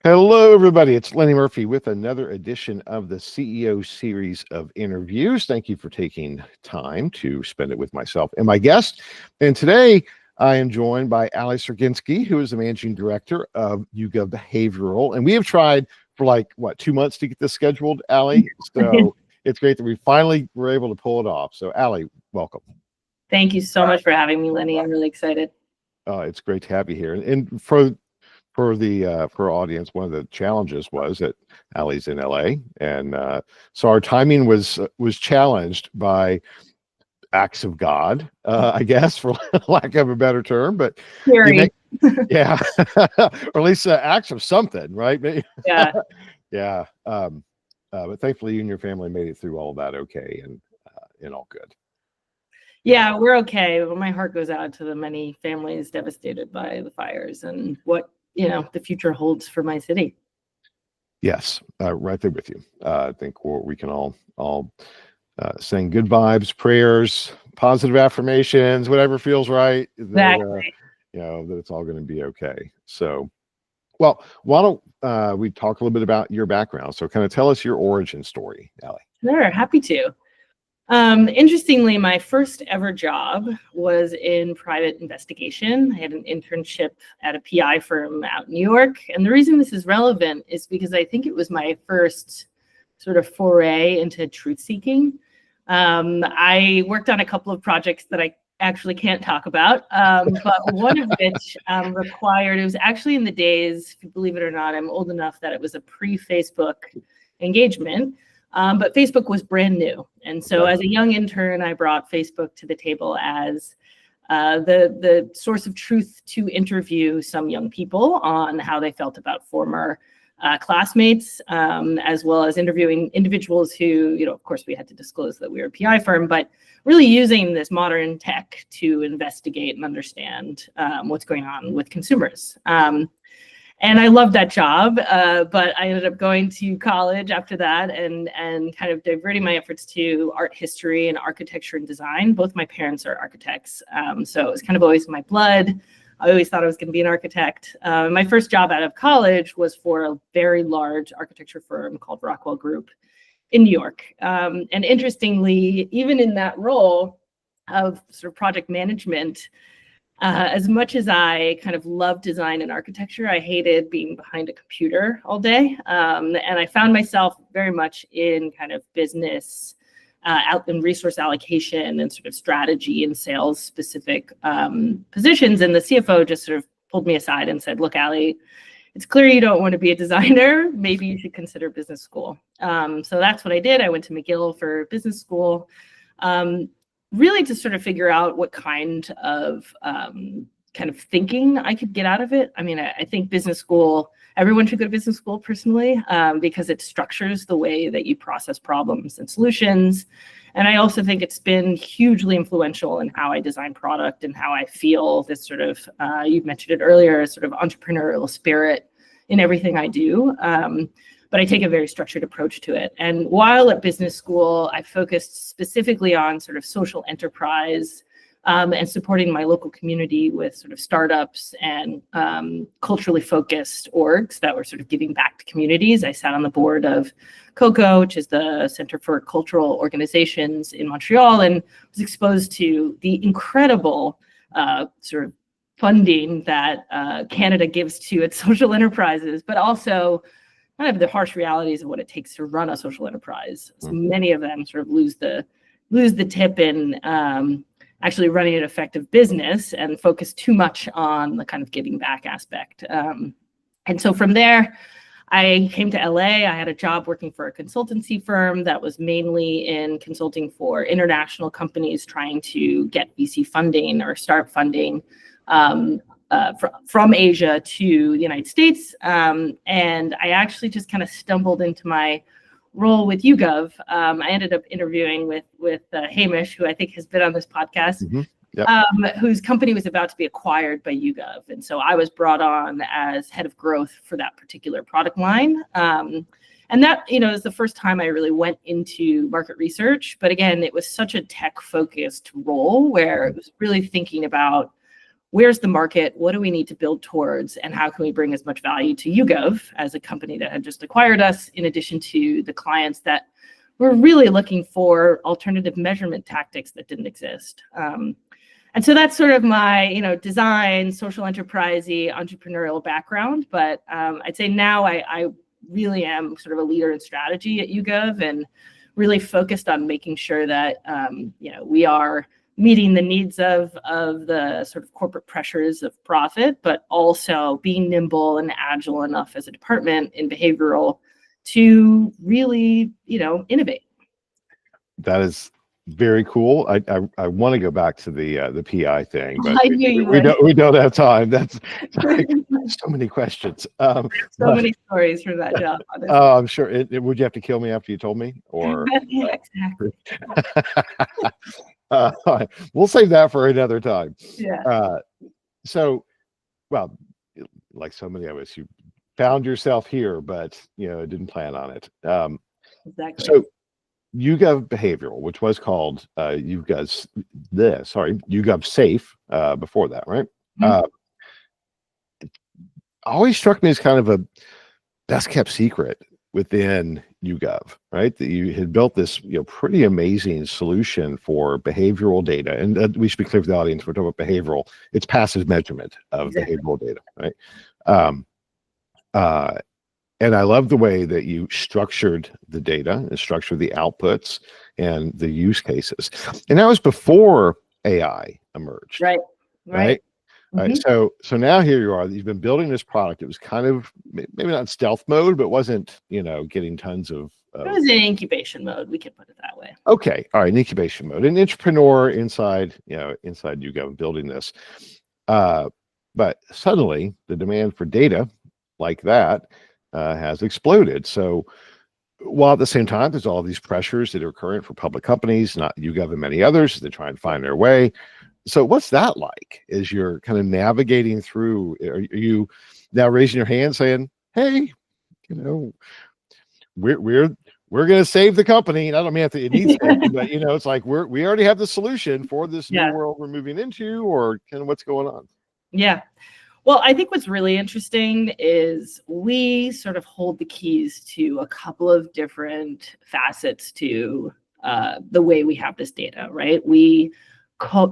Hello, everybody. It's Lenny Murphy with another edition of the CEO series of interviews. Thank you for taking time to spend it with myself and my guest. And today I am joined by Alexandra Cirgenski, who is the managing director of YouGov Behavioral. And we have tried for 2 months to get this scheduled, Ali. So it's great that we finally were able to pull it off. So, Ali, welcome. Thank you so much for having me, Lenny. I'm really excited. It's great to have you here. And for our audience, one of the challenges was that Ali's in LA, and so our timing was challenged by acts of God, I guess, for lack of a better term. But yeah, or at least acts of something, right? Yeah, yeah. But thankfully, you and your family made it through all of that okay, and all good. Yeah, we're okay. My heart goes out to the many families devastated by the fires and what the future holds for my city. Yes, right there with you. I think we can all sing good vibes, prayers, positive affirmations, whatever feels right. Exactly. That it's all going to be okay. So, well, why don't we talk a little bit about your background? So, kind of tell us your origin story, Ali. Sure, happy to. Interestingly, my first ever job was in private investigation. I had an internship at a PI firm out in New York. And the reason this is relevant is because I think it was my first sort of foray into truth seeking. I worked on a couple of projects that I actually can't talk about, but one of which required, it was actually in the days, if you believe it or not, I'm old enough that it was a pre-Facebook engagement. But Facebook was brand new. And so as a young intern, I brought Facebook to the table as the source of truth to interview some young people on how they felt about former classmates, as well as interviewing individuals who, of course, we had to disclose that we were a PI firm, but really using this modern tech to investigate and understand what's going on with consumers. And I loved that job, but I ended up going to college after that and kind of diverting my efforts to art history and architecture and design. Both my parents are architects, so it was kind of always in my blood. I always thought I was going to be an architect. My first job out of college was for a very large architecture firm called Rockwell Group in New York. And interestingly, even in that role of sort of project management, as much as I kind of loved design and architecture, I hated being behind a computer all day. And I found myself very much in kind of business out in resource allocation and sort of strategy and sales specific positions. And the CFO just sort of pulled me aside and said, look, Ali, it's clear you don't want to be a designer. Maybe you should consider business school. So that's what I did. I went to McGill for business school. Really to sort of figure out what kind of thinking I could get out of it. I mean, I think business school, everyone should go to business school personally, because it structures the way that you process problems and solutions. And I also think it's been hugely influential in how I design product and how I feel this sort of, you've mentioned it earlier, sort of entrepreneurial spirit in everything I do. But I take a very structured approach to it. And while at business school, I focused specifically on sort of social enterprise and supporting my local community with sort of startups and culturally focused orgs that were sort of giving back to communities. I sat on the board of COCO, which is the Center for Cultural Organizations in Montreal, and was exposed to the incredible sort of funding that Canada gives to its social enterprises, but also kind of the harsh realities of what it takes to run a social enterprise. So many of them sort of lose the tip in actually running an effective business and focus too much on the kind of giving back aspect. And so from there, I came to LA. I had a job working for a consultancy firm that was mainly in consulting for international companies trying to get VC funding or startup funding from Asia to the United States. And I actually just kind of stumbled into my role with YouGov. I ended up interviewing with Hamish, who I think has been on this podcast, whose company was about to be acquired by YouGov. And so I was brought on as head of growth for that particular product line. And that, is the first time I really went into market research. But again, it was such a tech-focused role where it was really thinking about where's the market, what do we need to build towards, and how can we bring as much value to YouGov as a company that had just acquired us, in addition to the clients that were really looking for alternative measurement tactics that didn't exist. And so that's sort of my, design, social enterprisey, entrepreneurial background. But I'd say now I really am sort of a leader in strategy at YouGov, and really focused on making sure that we are meeting the needs of the sort of corporate pressures of profit, but also being nimble and agile enough as a department in behavioral to really, innovate. That is very cool. I want to go back to the PI thing, but I knew you we don't have time. That's like, so many questions. Many stories from that job. Oh, I'm sure. Would you have to kill me after you told me, or? Yeah, exactly. We'll save that for another time. Yeah. So, well, like so many of us, you found yourself here, but didn't plan on it. Exactly. So, YouGov Behavioral, which was called YouGov Safe before that, right? Always struck me as kind of a best kept secret within YouGov, right? That you had built this pretty amazing solution for behavioral data. And we should be clear for the audience, we're talking about behavioral. It's passive measurement of behavioral data, right? And I love the way that you structured the data and structured the outputs and the use cases. And that was before AI emerged. Right. Right. So now here you are. You've been building this product. It was kind of maybe not stealth mode, but wasn't getting tons of. It was in incubation mode. We could put it that way. Okay. All right. In incubation mode. An entrepreneur inside YouGov building this. But suddenly the demand for data like that has exploded. So while at the same time, there's all these pressures that are occurring for public companies, not YouGov and many others, to try and find their way. So what's that like as you're kind of navigating through? Are you now raising your hand saying, hey, we're going to save the company? And I don't mean it needs saving, but it's like we already have the solution for this new world we're moving into, or kind of what's going on? Yeah. Well, I think what's really interesting is we sort of hold the keys to a couple of different facets to the way we have this data, right? We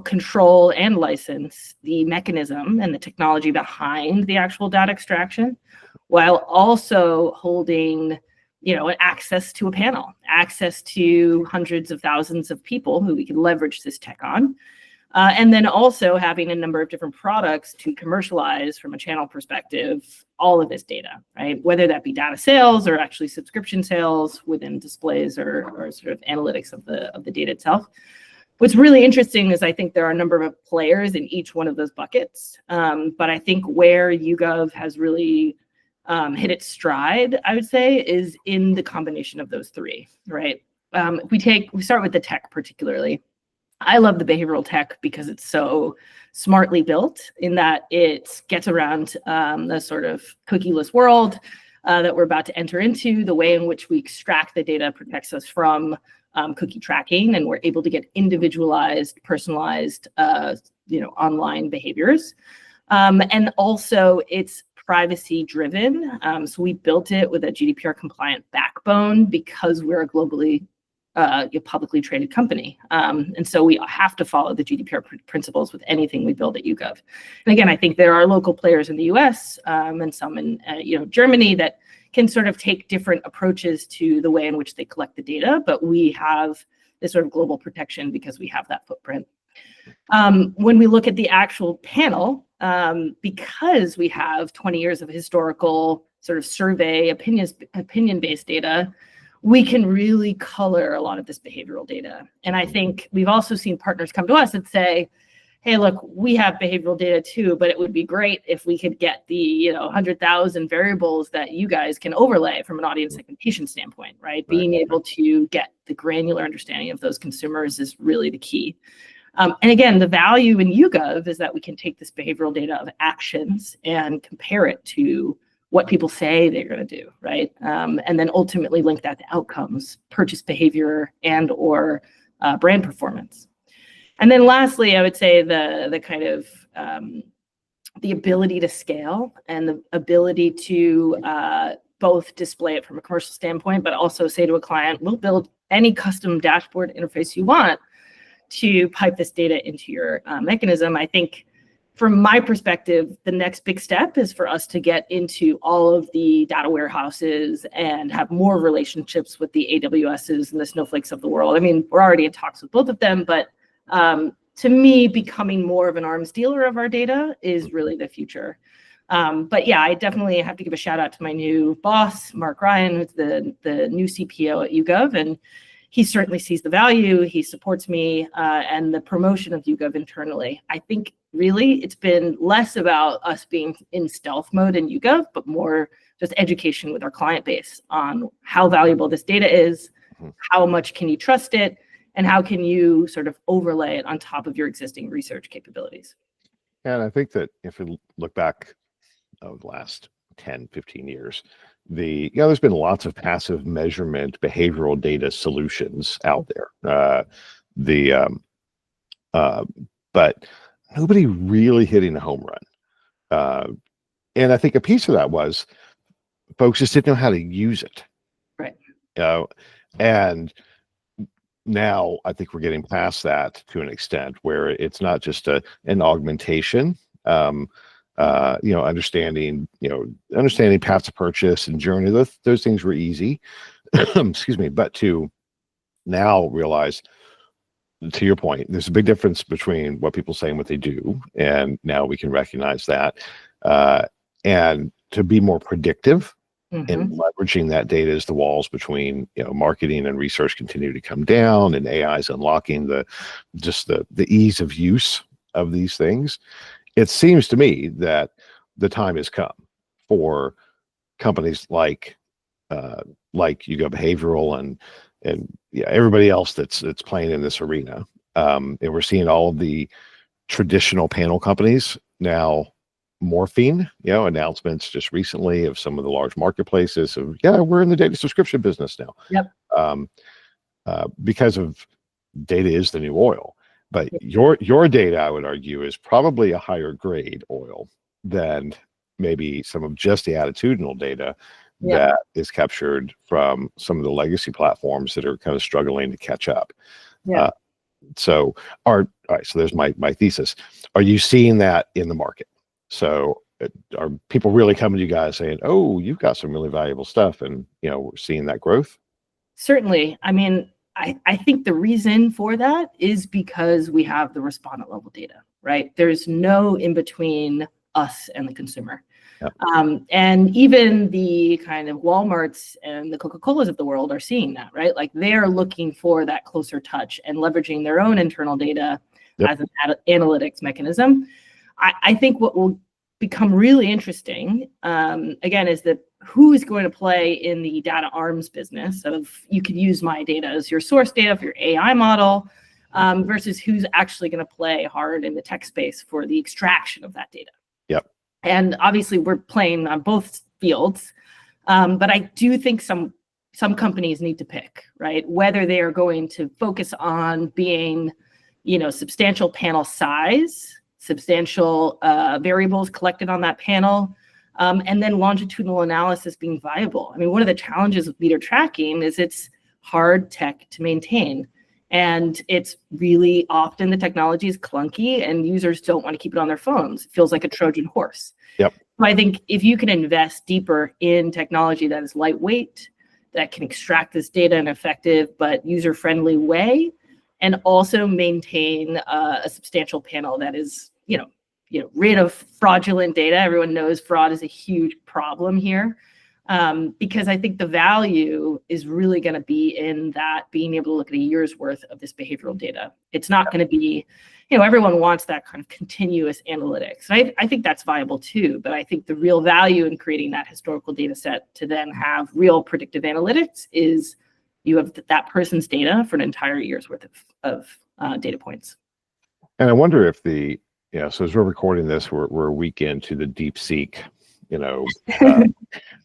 control and license the mechanism and the technology behind the actual data extraction, while also holding access to a panel, access to hundreds of thousands of people who we can leverage this tech on. And then also having a number of different products to commercialize from a channel perspective, all of this data, right? Whether that be data sales or actually subscription sales within displays or sort of analytics of the data itself. What's really interesting is I think there are a number of players in each one of those buckets. But I think where YouGov has really hit its stride, I would say, is in the combination of those three, right? We start with the tech particularly. I love the behavioral tech because it's so smartly built in that it gets around the sort of cookieless world that we're about to enter into. The way in which we extract the data protects us from cookie tracking, and we're able to get individualized, personalized, online behaviors. And also it's privacy driven. So we built it with a GDPR compliant backbone because we're a globally publicly traded company. And so we have to follow the GDPR principles with anything we build at YouGov. And again, I think there are local players in the US and some in Germany that can sort of take different approaches to the way in which they collect the data, but we have this sort of global protection because we have that footprint. When we look at the actual panel, because we have 20 years of historical sort of survey opinion-based data, we can really color a lot of this behavioral data. And I think we've also seen partners come to us and say, hey, look, we have behavioral data too, but it would be great if we could get the 100,000 variables that you guys can overlay from an audience segmentation standpoint, right? Being able to get the granular understanding of those consumers is really the key. And again, the value in YouGov is that we can take this behavioral data of actions and compare it to what people say they're going to do, right? And then ultimately link that to outcomes, purchase behavior, and or brand performance. And then lastly, I would say the kind of the ability to scale and the ability to both display it from a commercial standpoint, but also say to a client, we'll build any custom dashboard interface you want to pipe this data into your mechanism. I think from my perspective, the next big step is for us to get into all of the data warehouses and have more relationships with the AWSs and the Snowflakes of the world. I mean, we're already in talks with both of them, but to me, becoming more of an arms dealer of our data is really the future. But yeah, I definitely have to give a shout out to my new boss, Mark Ryan, who's the new CPO at YouGov, and he certainly sees the value. He supports me and the promotion of YouGov internally. I think really it's been less about us being in stealth mode in YouGov, but more just education with our client base on how valuable this data is, how much can you trust it, and how can you sort of overlay it on top of your existing research capabilities. And I think that if we look back over the last 10, 15 years, there's been lots of passive measurement behavioral data solutions out there. But nobody really hitting a home run. And I think a piece of that was folks just didn't know how to use it. Right. And now I think we're getting past that to an extent where it's not just an augmentation. Understanding paths of purchase and journey, those things were easy. Excuse me, but to now realize, to your point, there's a big difference between what people say and what they do, and now we can recognize that, and to be more predictive and leveraging that data as the walls between marketing and research continue to come down, and AI is unlocking the ease of use of these things. It seems to me that the time has come for companies like YouGov Behavioral and everybody else that's playing in this arena. And we're seeing all of the traditional panel companies now morphing, announcements just recently of some of the large marketplaces of, we're in the data subscription business now. Yep. Because of data is the new oil. But your data, I would argue, is probably a higher grade oil than maybe some of just the attitudinal data that is captured from some of the legacy platforms that are kind of struggling to catch up. Yeah. So there's my thesis. Are you seeing that in the market? So are people really coming to you guys saying, oh, you've got some really valuable stuff, and we're seeing that growth? Certainly. I mean, I think the reason for that is because we have the respondent level data, right? There's no in between us and the consumer. Yep. And even the kind of Walmarts and the Coca-Colas of the world are seeing that, right? Like they're looking for that closer touch and leveraging their own internal data as an analytics mechanism. I think what will become really interesting, again, is that who is going to play in the data arms business of you can use my data as your source data for your AI model versus who's actually going to play hard in the tech space for the extraction of that data. Yep. And obviously we're playing on both fields, but I do think some companies need to pick, right? Whether they are going to focus on being, substantial panel size, substantial variables collected on that panel, and then longitudinal analysis being viable. I mean, one of the challenges with meter tracking is it's hard tech to maintain. And it's really often the technology is clunky and users don't want to keep it on their phones. It feels like a Trojan horse. Yep. So I think if you can invest deeper in technology that is lightweight, that can extract this data in an effective but user-friendly way, and also maintain a substantial panel that is, rid of fraudulent data. Everyone knows fraud is a huge problem here. Because I think the value is really going to be in that being able to look at a year's worth of this behavioral data. It's not going to be, everyone wants that kind of continuous analytics. I think that's viable too, but I think the real value in creating that historical data set to then have real predictive analytics is you have that person's data for an entire year's worth of data points. And I wonder if so as we're recording this, we're a week into the DeepSeek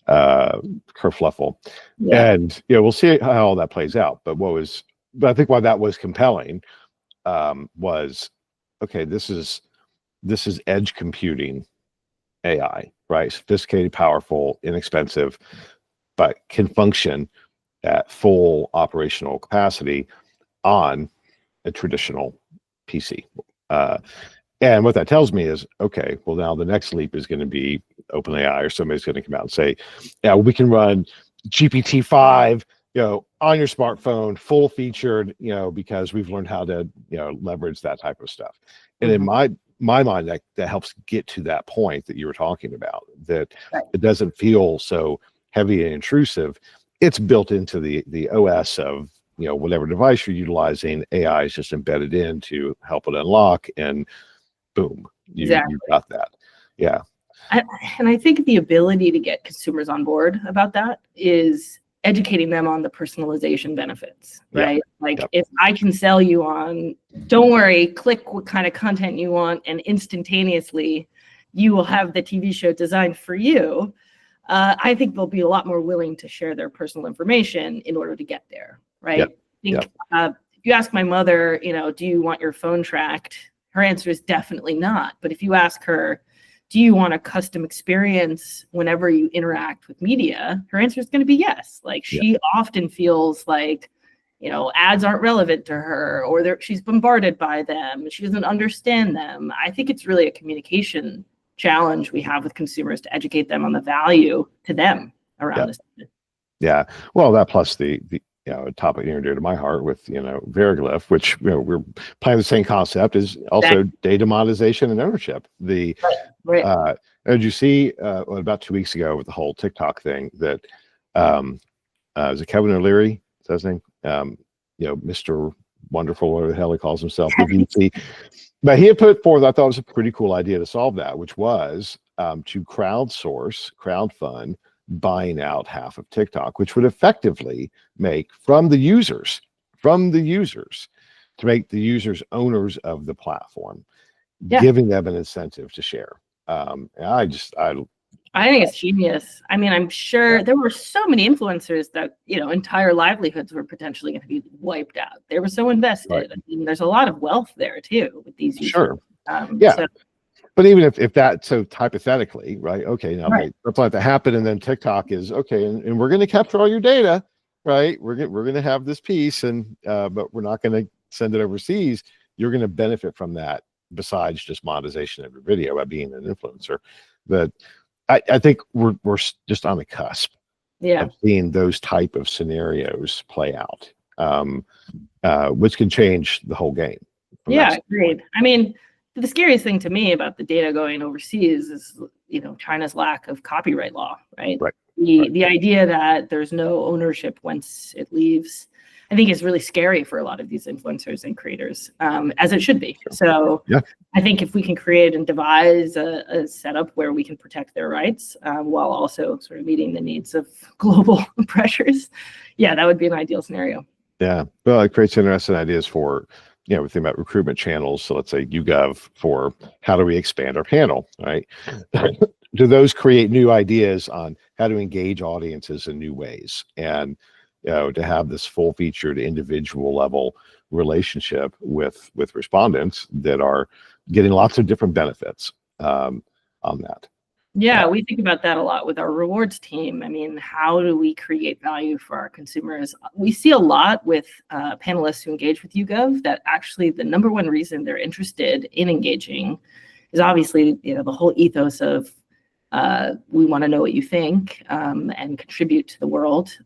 kerfuffle. Yeah. And we'll see how all that plays out. But I think why that was compelling was, okay, this is this is edge computing AI, right? Sophisticated, powerful, inexpensive, but can function at full operational capacity on a traditional PC. And what that tells me is, okay, well, now the next leap is going to be OpenAI, or somebody's going to come out and say, yeah, we can run GPT-5, on your smartphone, full featured, because we've learned how to, leverage that type of stuff. And in my mind, that helps get to that point that you were talking about, that it doesn't feel so heavy and intrusive. It's built into the OS of, whatever device you're utilizing. AI is just embedded in to help it unlock, and boom, you got that. Yeah. And I think the ability to get consumers on board about that is educating them on the personalization benefits, right? If I can sell you on, don't worry, click what kind of content you want, and instantaneously you will have the TV show designed for you. I think they'll be a lot more willing to share their personal information in order to get there, right? If you ask my mother, do you want your phone tracked? Her answer is definitely not. But if you ask her, do you want a custom experience whenever you interact with media? Her answer is going to be yes. She often feels like, ads aren't relevant to her, or she's bombarded by them. She doesn't understand them. I think it's really a communication challenge we have with consumers to educate them on the value to them around this. Yeah. Well, that plus the topic near and dear to my heart with, Veriglyph, which, we're playing the same concept, is also data monetization and ownership. Did you see about 2 weeks ago with the whole TikTok thing that, is it Kevin O'Leary? Is that his name? Mr. Wonderful, whatever the hell he calls himself, the VC. But he had put forth, I thought it was a pretty cool idea to solve that, which was to crowdfund buying out half of TikTok, which would effectively make from the users to make the users owners of the platform, giving them an incentive to share. I think it's genius. I mean, I'm sure there were so many influencers that, entire livelihoods were potentially going to be wiped out. They were so invested. I mean, there's a lot of wealth there too with these users. Sure. But even if that, so hypothetically, right? Okay, now let's let that happen, and then TikTok is okay, and we're going to capture all your data, right? We're going to have this piece, and but we're not going to send it overseas. You're going to benefit from that, besides just monetization of your video by being an influencer. But I think we're just on the cusp of seeing those type of scenarios play out, which can change the whole game. Yeah, agreed. I mean, the scariest thing to me about the data going overseas is, China's lack of copyright law, right? The idea that there's no ownership once it leaves, I think is really scary for a lot of these influencers and creators, as it should be. So I think if we can create and devise a setup where we can protect their rights while also sort of meeting the needs of global pressures, that would be an ideal scenario. Yeah, well, it creates interesting ideas for, we think about recruitment channels. So let's say YouGov for how do we expand our panel, right? Do those create new ideas on how to engage audiences in new ways, and to have this full featured individual level relationship with respondents that are getting lots of different benefits on that. Yeah, we think about that a lot with our rewards team. I mean, how do we create value for our consumers? We see a lot with panelists who engage with YouGov that actually the number one reason they're interested in engaging is obviously, the whole ethos of we want to know what you think and contribute to the world.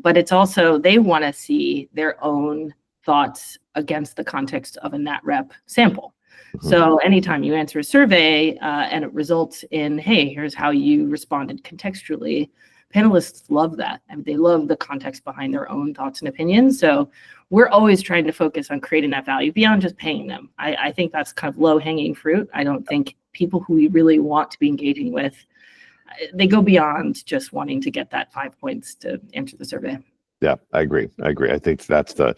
But it's also they want to see their own thoughts against the context of a NatRep sample. So anytime you answer a survey and it results in, hey, here's how you responded contextually, panelists love that. I mean, they love the context behind their own thoughts and opinions. So we're always trying to focus on creating that value beyond just paying them. I think that's kind of low-hanging fruit. I don't think people who we really want to be engaging with, they go beyond just wanting to get that 5 points to answer the survey. Yeah, I agree. I think that's the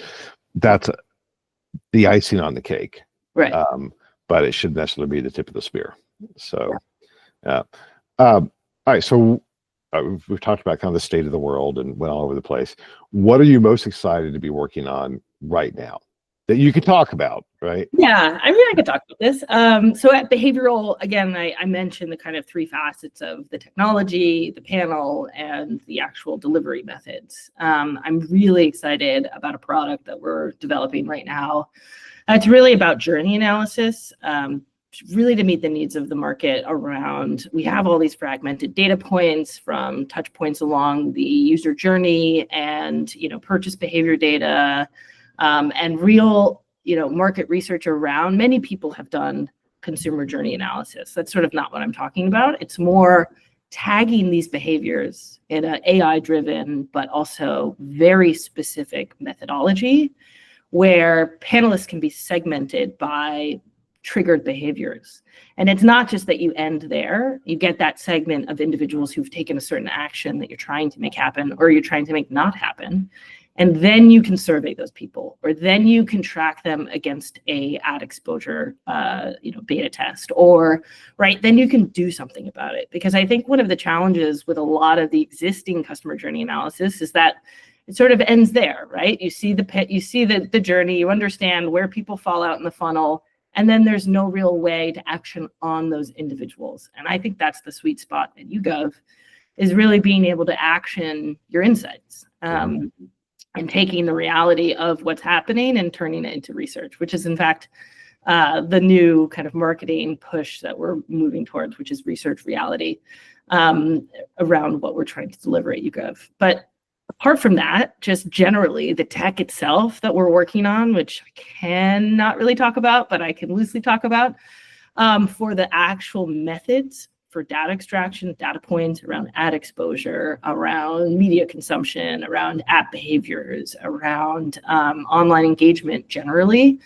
icing on the cake. Right. But it shouldn't necessarily be the tip of the spear. So, all right. So we've talked about kind of the state of the world and went all over the place. What are you most excited to be working on right now? that you could talk about, right? Yeah, I mean, I could talk about this. So at Behavioral, again, I mentioned the kind of three facets of the technology, the panel, and the actual delivery methods. I'm really excited about a product that we're developing right now. It's really about journey analysis, really to meet the needs of the market around, we have all these fragmented data points from touch points along the user journey and, purchase behavior data, and real, market research around. Many people have done consumer journey analysis. That's sort of not what I'm talking about. It's more tagging these behaviors in an AI-driven, but also very specific methodology where panelists can be segmented by triggered behaviors. And it's not just that you end there. You get that segment of individuals who've taken a certain action that you're trying to make happen or you're trying to make not happen. And then you can survey those people, or then you can track them against a ad exposure, beta test, or then you can do something about it. Because I think one of the challenges with a lot of the existing customer journey analysis is that it sort of ends there, right? You see the journey, you understand where people fall out in the funnel, and then there's no real way to action on those individuals. And I think that's the sweet spot at YouGov, is really being able to action your insights. And taking the reality of what's happening and turning it into research, which is in fact the new kind of marketing push that we're moving towards, which is research reality around what we're trying to deliver at YouGov. But apart from that, just generally the tech itself that we're working on, which I cannot really talk about, but I can loosely talk about, for the actual methods for data extraction, data points around ad exposure, around media consumption, around app behaviors, around online engagement generally,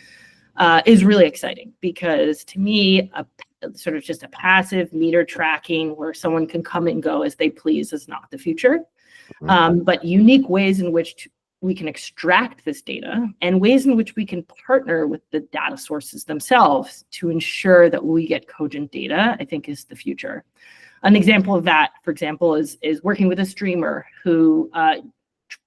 is really exciting. Because to me, sort of just a passive meter tracking where someone can come and go as they please is not the future. But unique ways in which we can extract this data and ways in which we can partner with the data sources themselves to ensure that we get cogent data, I think is the future. An example of that, for example, is working with a streamer who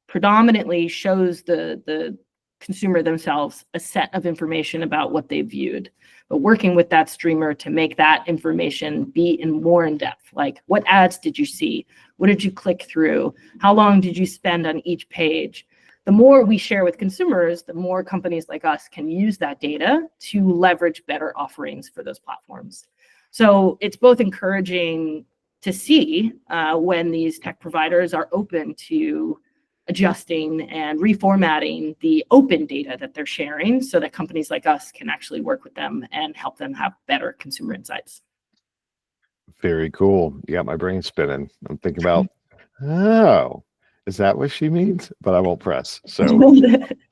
predominantly shows the consumer themselves a set of information about what they viewed, but working with that streamer to make that information be more in depth, like what ads did you see? What did you click through? How long did you spend on each page? The more we share with consumers, the more companies like us can use that data to leverage better offerings for those platforms. So it's both encouraging to see when these tech providers are open to adjusting and reformatting the open data that they're sharing so that companies like us can actually work with them and help them have better consumer insights. Very cool. You got my brain spinning. I'm thinking about, oh, is that what she means? But I won't press. So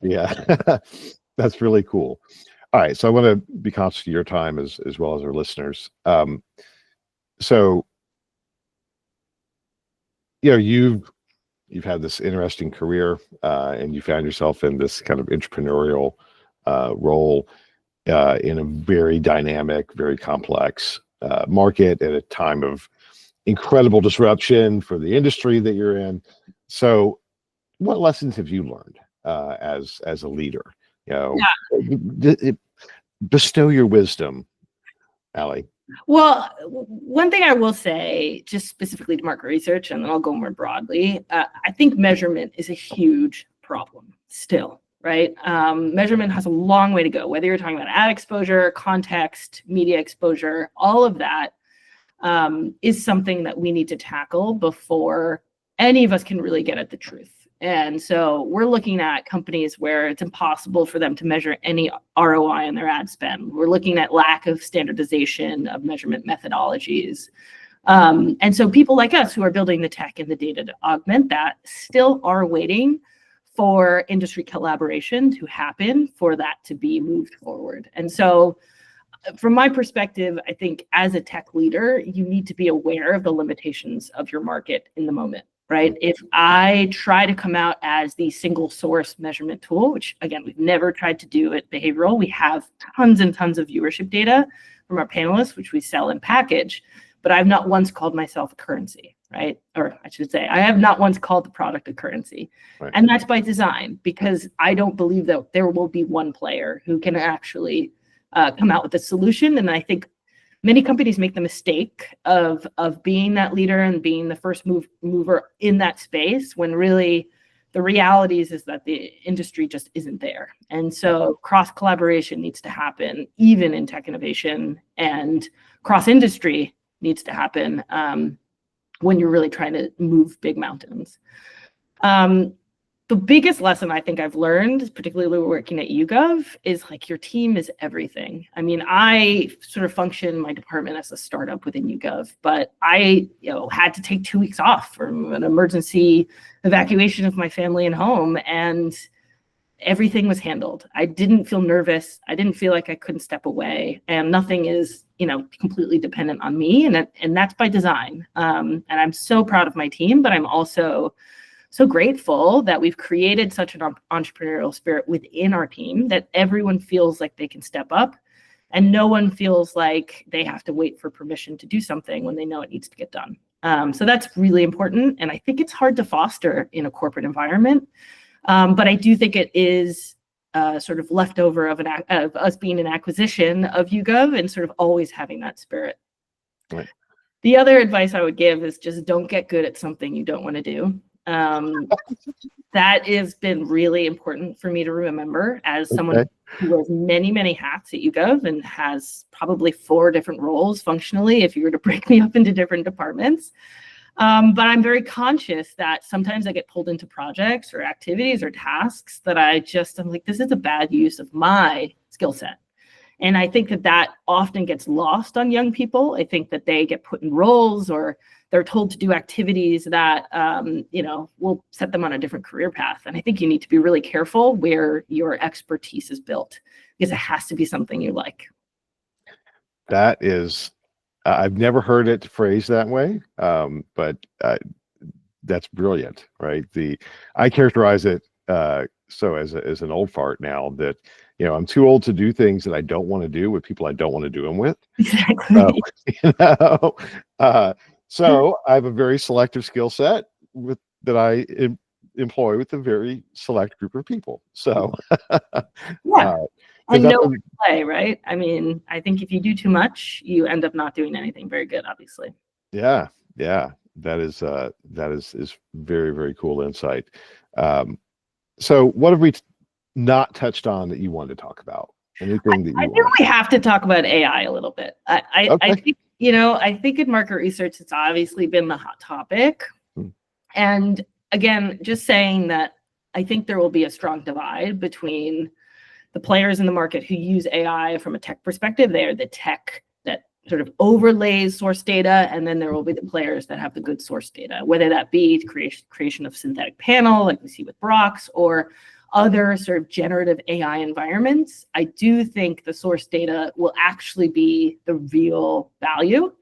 yeah, that's really cool. All right. So I want to be conscious of your time as well as our listeners. So, you've had this interesting career and you found yourself in this kind of entrepreneurial role in a very dynamic, very complex market at a time of incredible disruption for the industry that you're in. So what lessons have you learned as a leader? Bestow your wisdom, Allie. Well, one thing I will say, just specifically to market research, and then I'll go more broadly, I think measurement is a huge problem still, right? Measurement has a long way to go, whether you're talking about ad exposure, context, media exposure, all of that is something that we need to tackle before any of us can really get at the truth. And so we're looking at companies where it's impossible for them to measure any ROI on their ad spend. We're looking at lack of standardization of measurement methodologies. And so people like us who are building the tech and the data to augment that still are waiting for industry collaboration to happen for that to be moved forward. And so from my perspective, I think as a tech leader, you need to be aware of the limitations of your market in the moment. Right? If I try to come out as the single source measurement tool, which again, we've never tried to do at Behavioral, we have tons and tons of viewership data from our panelists, which we sell and package, but I've not once called myself a currency. right? Or I should say, I have not once called the product a currency. Right. And that's by design, because I don't believe that there will be one player who can actually come out with a solution. And I think many companies make the mistake of being that leader and being the first mover in that space, when really the realities is that the industry just isn't there. And so cross collaboration needs to happen, even in tech innovation, and cross industry needs to happen when you're really trying to move big mountains. The biggest lesson I think I've learned, particularly working at YouGov, is like your team is everything. I mean, I sort of function my department as a startup within YouGov, but I had to take 2 weeks off from an emergency evacuation of my family and home, and everything was handled. I didn't feel nervous. I didn't feel like I couldn't step away, and nothing is completely dependent on me, and that's by design. And I'm so proud of my team, but I'm also so grateful that we've created such an entrepreneurial spirit within our team that everyone feels like they can step up, and no one feels like they have to wait for permission to do something when they know it needs to get done. So that's really important, and I think it's hard to foster in a corporate environment. But I do think it is sort of leftover of us being an acquisition of YouGov and sort of always having that spirit. Right. The other advice I would give is just don't get good at something you don't want to do. That has been really important for me to remember as someone who wears many, many hats at YouGov and has probably 4 different roles functionally if you were to break me up into different departments. But I'm very conscious that sometimes I get pulled into projects or activities or tasks that I'm like, this is a bad use of my skill set. And I think that often gets lost on young people. I think that they get put in roles, or they're told to do activities that, will set them on a different career path. And I think you need to be really careful where your expertise is built, because it has to be something you like. That is, I've never heard it phrased that way, but that's brilliant, right? I characterize it so as an old fart now, that I'm too old to do things that I don't want to do with people I don't want to do them with. Exactly. So I have a very selective skill set that I employ with a very select group of people. So yeah. And no play, right? I mean, I think if you do too much, you end up not doing anything very good, obviously. Yeah. That is very, very cool insight. So what have we not touched on that you wanted to talk about? Anything that you think we have to talk about AI a little bit. I think, I think in market research, it's obviously been the hot topic. And again, just saying that I think there will be a strong divide between the players in the market who use AI from a tech perspective. They are the tech that sort of overlays source data, and then there will be the players that have the good source data, whether that be creation of synthetic panel, like we see with Brox, or other sort of generative AI environments. I do think the source data will actually be the real value,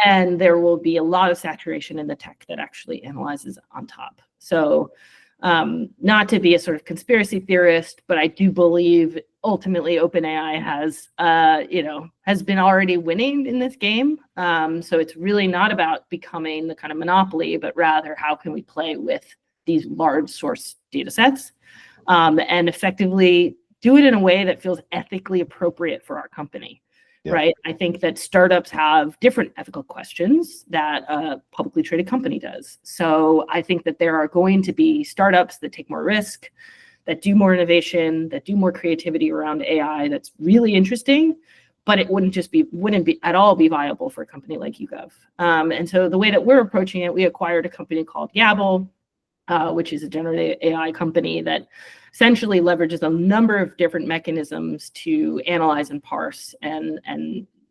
and there will be a lot of saturation in the tech that actually analyzes on top. So not to be a sort of conspiracy theorist, but I do believe ultimately OpenAI has been already winning in this game. So it's really not about becoming the kind of monopoly, but rather how can we play with these large source data sets and effectively do it in a way that feels ethically appropriate for our company. Yeah. Right. I think that startups have different ethical questions that a publicly traded company does. So I think that there are going to be startups that take more risk, that do more innovation, that do more creativity around AI. That's really interesting, but it wouldn't be at all be viable for a company like YouGov. And so the way that we're approaching it, we acquired a company called Gabble, which is a generative AI company that essentially leverages a number of different mechanisms to analyze and parse, and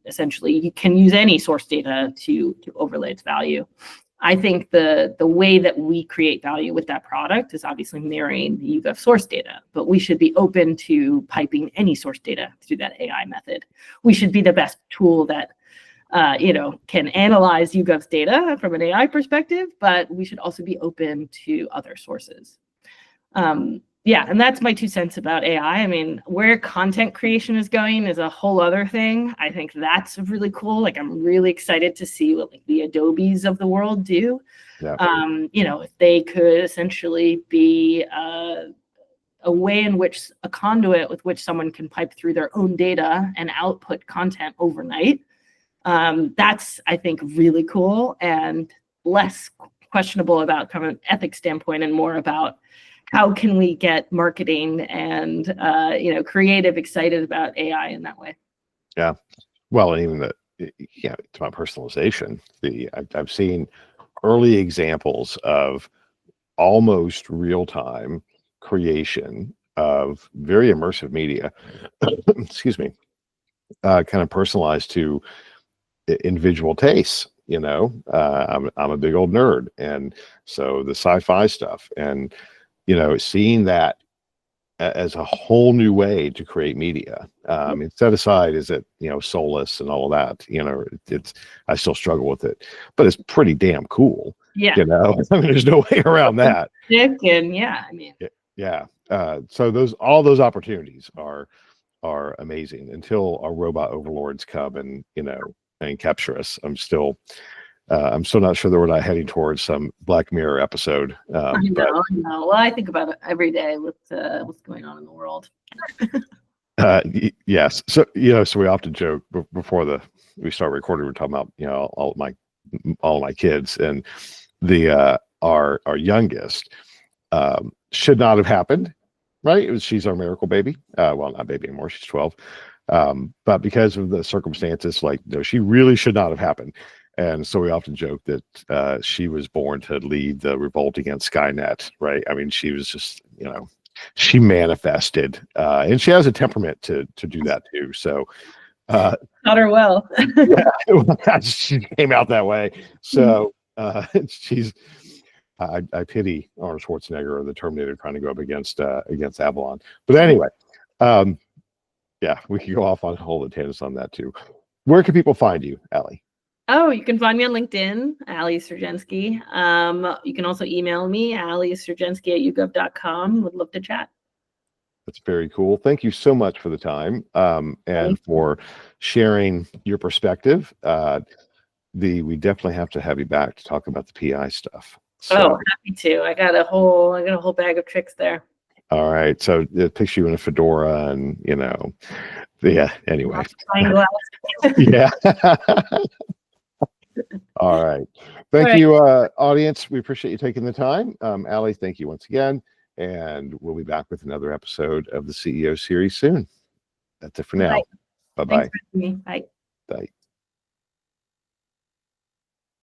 essentially you can use any source data to overlay its value. I think the way that we create value with that product is obviously marrying the YouGov source data, but we should be open to piping any source data through that AI method. We should be the best tool that can analyze YouGov's data from an AI perspective, but we should also be open to other sources. Yeah, and that's my 2 cents about AI. I mean, where content creation is going is a whole other thing. I think that's really cool. Like, I'm really excited to see what like the Adobes of the world do. Yeah. If they could essentially be a way in which a conduit with which someone can pipe through their own data and output content overnight. That's, I think, really cool and less questionable about from an ethics standpoint and more about how can we get marketing and creative excited about AI in that way. Yeah. Well, and even it's about personalization. I've seen early examples of almost real-time creation of very immersive media, excuse me, kind of personalized to individual tastes. I'm a big old nerd, and so the sci-fi stuff, and seeing that as a whole new way to create media. Set aside is it soulless and all of that. It's I still struggle with it, but it's pretty damn cool. Yeah. I mean, there's no way around that. And yeah, I mean. Yeah. So all those opportunities are amazing until our robot overlords come and capture us. I'm still not sure that we're not heading towards some Black Mirror episode. I know. Well, I think about it every day with what's going on in the world. Yes. So so we often joke before we start recording. We're talking about all of my kids, and our youngest should not have happened. Right? She's our miracle baby. Well, not baby anymore. She's 12. But because of the circumstances, she really should not have happened. And so we often joke that she was born to lead the revolt against Skynet, right? I mean, she was just, she manifested, and she has a temperament to do that too. So, taught her well. Yeah, she came out that way. So she's. I pity Arnold Schwarzenegger or the Terminator trying to go up against Avalon. But anyway, yeah, we could go off on a whole tangents on that too. Where can people find you, Allie? Oh, you can find me on LinkedIn, Ali.Cirgenski. You can also email me, Ali.Cirgenski@YouGov.com. Would love to chat. That's very cool. Thank you so much for the time and for sharing your perspective. We definitely have to have you back to talk about the PI stuff. So, happy to. I got a whole bag of tricks there. All right. So picture you in a fedora and yeah. Anyway. Yeah. All right. Thank you, audience. We appreciate you taking the time. Allie, thank you once again. And we'll be back with another episode of the CEO series soon. That's it for now. Bye-bye. Thanks for having me. Bye. Bye.